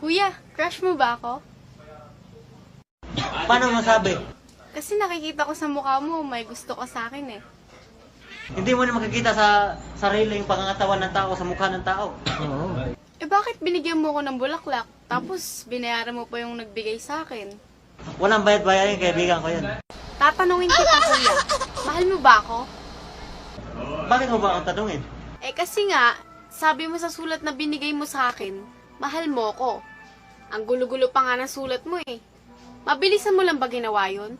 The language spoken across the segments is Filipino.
Kuya, crush mo ba ako? Paano masabi? Kasi nakikita ko sa mukha mo, may gusto ka sa akin eh. Hindi mo na makikita sa sariling pangangatawan ng tao sa mukha ng tao. Oo. Eh bakit binigyan mo ko ng bulaklak, tapos binayaran mo pa yung nagbigay sa akin? Walang bayad-bayarin, kaibigan ko yan. Tatanungin kita, kuya. Mahal mo ba ako? Bakit mo ba ang tanungin? Eh kasi nga, sabi mo sa sulat na binigay mo sa akin, mahal mo ko. Ang gulo-gulo pa nga ng sulat mo eh. Mabilisan mo lang ba ginawa yun?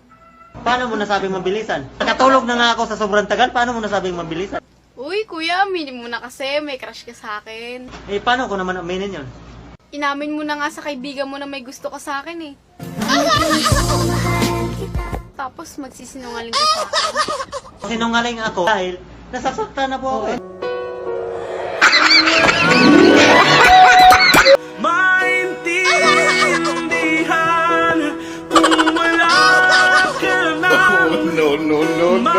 Paano mo nasabing mabilisan? Nakatulog na nga ako sa sobrang tagal, paano mo nasabing mabilisan? Uy, kuya, aminin mo na kasi, may crush ka sa akin. Eh, paano ko naman aminin yun? Inamin mo na nga sa kaibigan mo na may gusto ka sa akin eh. Tapos magsisinungaling ka sa akin. Sinungaling ako dahil nasasaktan na po ako eh. Maintindihan kung wala ka nang No, no, no, no.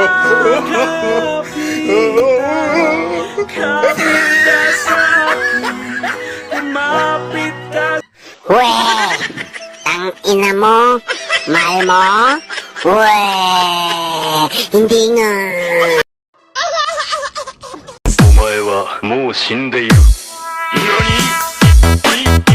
kapit sa akin, kumapit ka. Weh! Tang ina mo? Mahal mo? Weh! Hindi nga. お前はもう死んでいる。何